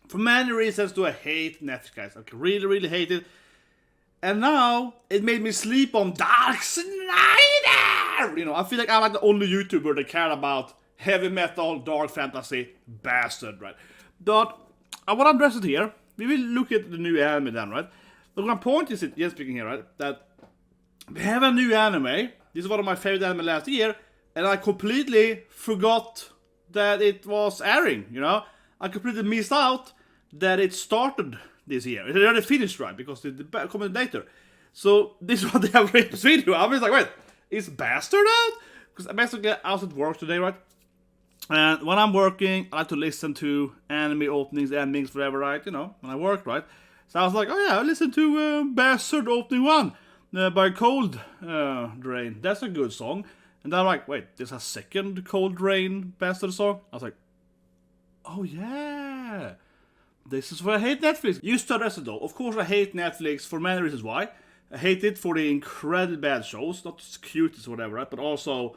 For many reasons do I hate Netflix, guys. I really, really hate it. And now, it made me sleep on Dark Snyder! You know, I feel like I'm like the only YouTuber that care about heavy metal, dark fantasy, bastard, right? But, I want to address it here. We will look at the new anime then, right? But my point is, yes, speaking here, right? That we have a new anime. This is one of my favorite anime last year. And I completely forgot that it was airing, you know? I completely missed out that it started this year. It already finished, right? Because it commented later. So this is what they have in this video. I was like, wait, is Bastard out? Because I basically out at work today, right? And when I'm working, I like to listen to anime openings, endings, whatever, right? You know, when I work, right? So I was like, oh yeah, I listened to Bastard Opening 1 by Coldrain. That's a good song. And then I'm like, wait, there's a second Coldrain Bastard song? I was like, oh yeah. This is why I hate Netflix. Used to address it though. Of course I hate Netflix for many reasons why. I hate it for the incredibly bad shows. Not just cute or whatever, right? But also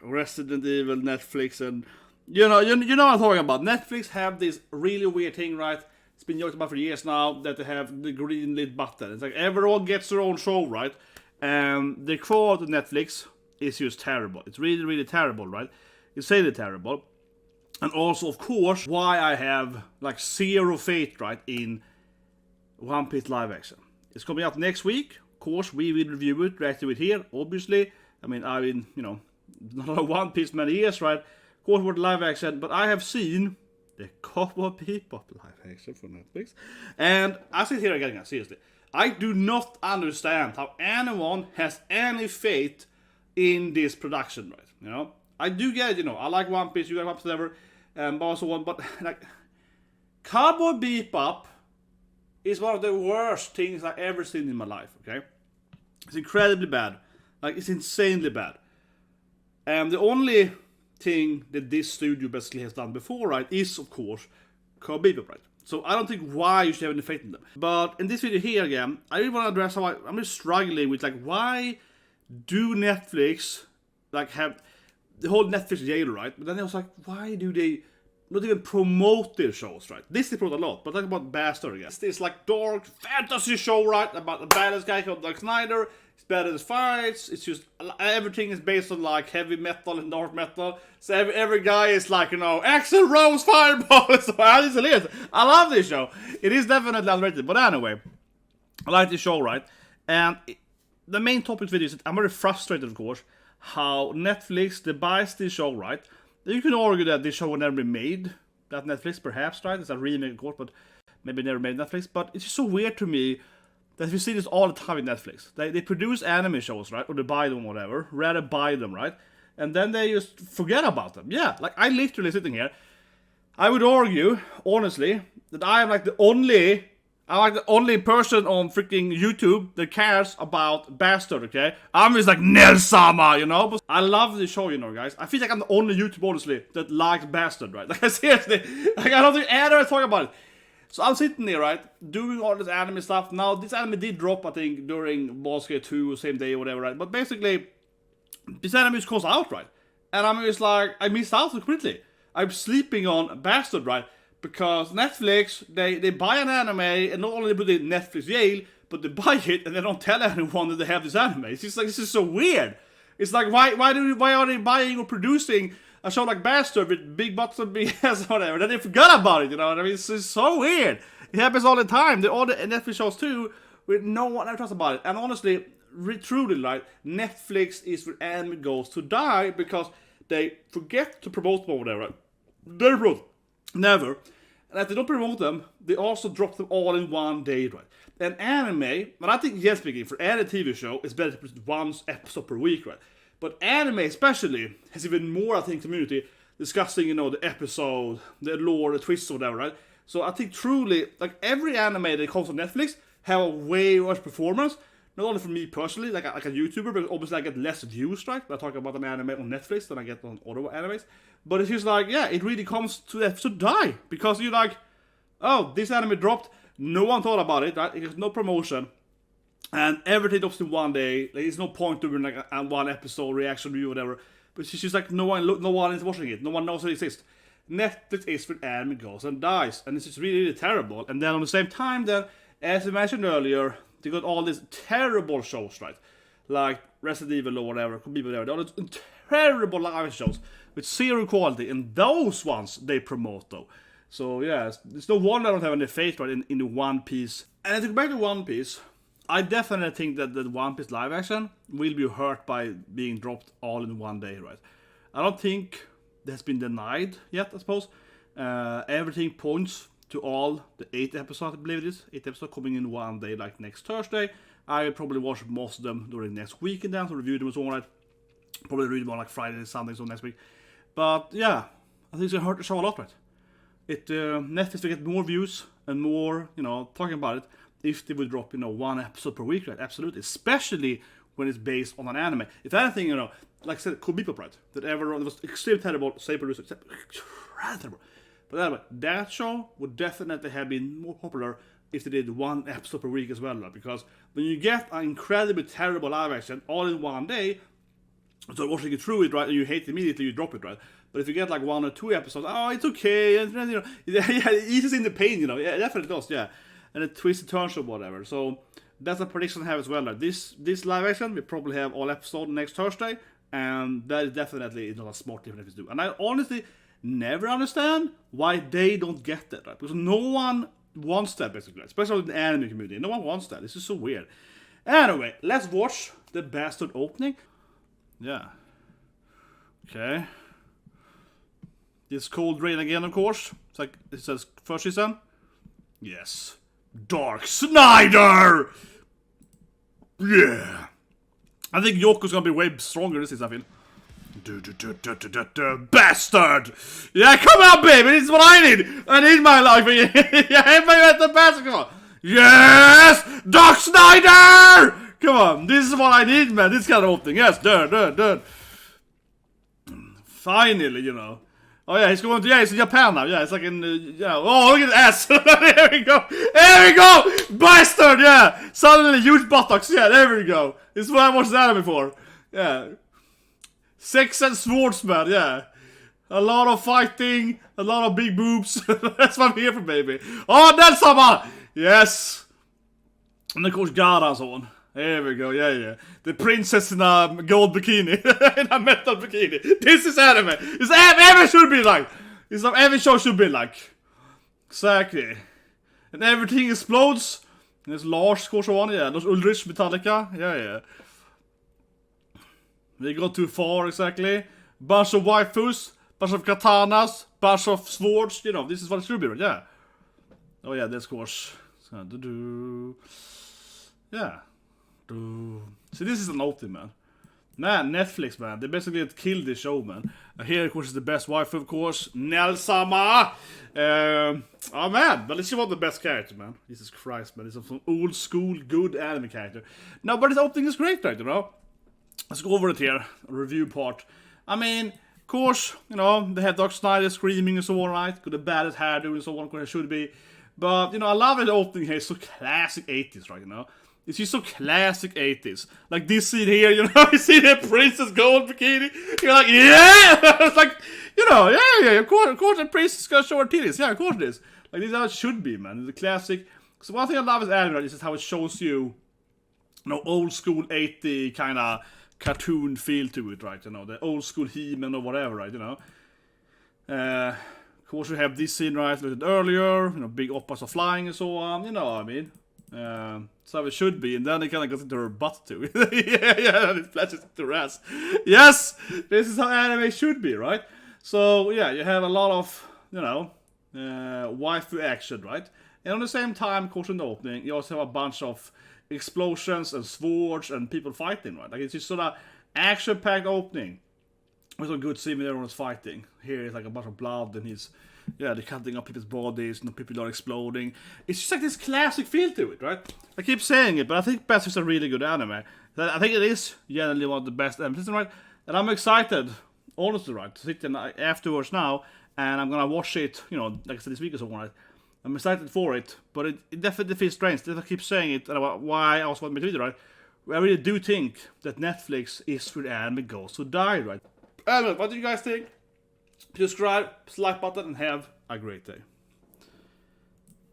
Resident Evil, Netflix, and you know what I'm talking about. Netflix have this really weird thing, right? It's been joked about for years now, that they have the green lit button. It's like everyone gets their own show, right? And the quality of Netflix is just terrible. It's really, really terrible, right? It's really terrible. And also, of course, why I have like zero faith, right, in One Piece live action. It's coming out next week. Of course, we will review it, react to it here, obviously. I mean, I've been, not One Piece many years, right? Of course, with live action, but I have seen the Cowboy bepop live action for Netflix. And I sit here again, seriously. I do not understand how anyone has any faith in this production, right? You know? I do get it, I like One Piece, you like One Piece, whatever. But like, Cowboy Bebop is one of the worst things I've ever seen in my life, okay? It's incredibly bad. Like, it's insanely bad. And the only thing that this studio basically has done before, right, is, of course, Cowboy Bebop, right? So I don't think why you should have any faith in them. But in this video here again, I really want to address how I'm just struggling with, like, why do Netflix, like, have the whole Netflix jail, right? But then I was like, why do they not even promote their shows, right? This they promote a lot, but talk about Bastard again. It's this like dark fantasy show, right? About a badass guy called Dark Snyder. It's badass fights. It's just everything is based on like heavy metal and dark metal. So every guy is like, Axl Rose Fireball. So I love this show. It is definitely underrated. But anyway, I like this show, right? And the main topic video is that I'm very frustrated, of course, how Netflix, they buys this show, right? You can argue that this show would never be made, that Netflix, perhaps, right? It's a remake, of course, but maybe never made Netflix. But it's just so weird to me that we see this all the time with Netflix. They produce anime shows, right? Or they buy them, whatever. Rather buy them, right? And then they just forget about them. Yeah, like I literally sitting here, I would argue, honestly, that I'm like the only person on freaking YouTube that cares about Bastard, okay? I'm just like Nelsama, But I love this show, guys. I feel like I'm the only YouTuber, honestly, that likes Bastard, right? Like, seriously, like, I don't think anyone talk about it. So I'm sitting there, right, doing all this anime stuff. Now, this anime did drop, I think, during Basket 2, same day or whatever, right? But basically, this anime just comes out, right? And I'm just like, I missed out completely. I'm sleeping on Bastard, right? Because Netflix, they buy an anime, and not only put it in Netflix jail, but they buy it, and they don't tell anyone that they have this anime. It's just like, this is so weird. It's like, why are they buying or producing a show like Bastard with big butts and big ass or whatever? Then they forgot about it, I mean? It's so weird. It happens all the time. All the Netflix shows too, with no one ever talks about it. And honestly, truly, like, Netflix is where anime goes to die, because they forget to promote them or whatever. They promote. Never. And if they don't promote them, they also drop them all in one day, right? And anime, but I think, yes, speaking, for any TV show, it's better to put one episode per week, right? But anime, especially, has even more, I think, community discussing, the episode, the lore, the twists, or whatever, right? So I think truly, like, every anime that comes on Netflix have a way worse performance. Not only for me personally, like a YouTuber, but obviously I get less views, right? I talk about an anime on Netflix than I get on other animes. But it's just like, yeah, it really comes to that to die. Because you're like, oh, this anime dropped, no one thought about it, right? There's no promotion. And everything drops in one day. There's no point doing like a one episode reaction review or whatever. But it's just like no one is watching it. No one knows it exists. Netflix is with anime goes and dies, and this is really, really terrible. And then on the same time, then, as I mentioned earlier, they got all these terrible shows, right? Like Resident Evil or whatever, could be whatever. All these terrible live shows with zero quality, and those ones they promote though. So yeah, it's no wonder I don't have any faith right in the One Piece. And to go back to One Piece, I definitely think that the One Piece live action will be hurt by being dropped all in one day, right? I don't think that's been denied yet, I suppose. Everything points to all the 8 episodes, I believe it is. 8 episodes coming in one day, like next Thursday. I will probably watch most of them during next weekend then, to review them and so on, right? Probably read them on like Friday and Sunday, so next week. But yeah, I think it's gonna hurt the show a lot, right? Netflix will get more views and more, talking about it if they will drop, 1 episode per week, right? Absolutely. Especially when it's based on an anime. If anything, like I said, could be bepop, right? That everyone was extremely terrible, say producer, terrible. But anyway, that show would definitely have been more popular if they did 1 episode per week as well, right? Because when you get an incredibly terrible live action all in one day, so watching it through it, right, and you hate it immediately, you drop it, right? But if you get like 1 or 2 episodes, oh, it's okay, and yeah, it eases in the pain, yeah, it definitely does, yeah. And it twists and turns or whatever. So that's a prediction I have as well. Like this live action, we probably have all episodes next Thursday, and that is definitely not a smart thing to do. And I honestly never understand why they don't get that, right? Because no one wants that, basically, especially in the anime community. No one wants that. This is so weird. Anyway, let's watch the bastard opening. Yeah. Okay. This coldrain again, of course. It's like it says first season. Yes. Dark Snyder! Yeah. I think Yoko's gonna be way stronger this season, I feel. Bastard! Yeah, come on, baby! This is what I need! I need my life! Yeah, the bastard, come on! Yes! Dark Snyder! Come on, this is what I need, man. This kind of opening. Yes, done. Finally, Oh yeah, he's in Japan now. Yeah, it's like in, oh, look at the ass. There we go. There we go. Bastard, yeah. Suddenly huge buttocks. Yeah, there we go. This is what I watched the anime for. Yeah. Sex and swordsman, yeah. A lot of fighting, a lot of big boobs. That's what I'm here for, baby. Oh, that's someone. Yes. And of course, Gara and so on. There we go, yeah. The princess in a gold bikini. In a metal bikini. This is anime. This every should be like. This is what every show should be like. Exactly. And everything explodes. There's Lars, of course, one. Yeah, there's Ulrich, Metallica. Yeah. They go too far, exactly. Bunch of waifus. Bunch of katanas. Bunch of swords. This is what it should be, right? Yeah. Oh, yeah, that's, of course. Yeah. See, this is an opening, man. Netflix, man. They basically killed this show, man. Here, of course, is the best wife, of course. Nelsama! Oh, man. But let's see what the best character, man. Jesus Christ, man. It's some old school, good anime character. No, but this opening is great, right, Let's go over it here. Review part. I mean, of course, they have Dark Snyder screaming and so on, right? Got the baddest hairdo and so on, of course, it should be. But, I love the opening here. It's so classic 80s, right, It's just so classic 80s. Like this scene here, you see the princess gold bikini. You're like, yeah! It's like, yeah, of course the princess is gonna show her titties. Yeah, of course it is. Like, this is how it should be, man. It's a classic. So one thing I love is anime, is how it shows you, old school 80 kind of cartoon feel to it, right? The old school He-Man or whatever, right? Of course, we have this scene right a little earlier. Big oppas are flying and so on. You know what I mean? So it should be, and then it kind of goes into her butt too. yeah, and it flashes into her ass. Yes, this is how anime should be, right? So yeah, you have a lot of waifu action, right? And on the same time, of course, in the opening, you also have a bunch of explosions and swords and people fighting, right? Like it's just sort of action-packed opening with some good scene where everyone's fighting. Here is like a bunch of blood, and they're cutting up people's bodies, and people are exploding. It's just like this classic feel to it, right? I keep saying it, but I think Best is a really good anime. I think it is generally one of the best animes, right? And I'm excited, honestly, right, to sit in afterwards now, and I'm gonna watch it, like I said, this week or so, right? I'm excited for it, but it definitely feels strange. If I keep saying it, and why I also want to make a video, right? I really do think that Netflix is where anime goes to die, right? Anyway, what do you guys think? subscribe, like button, and have a great day.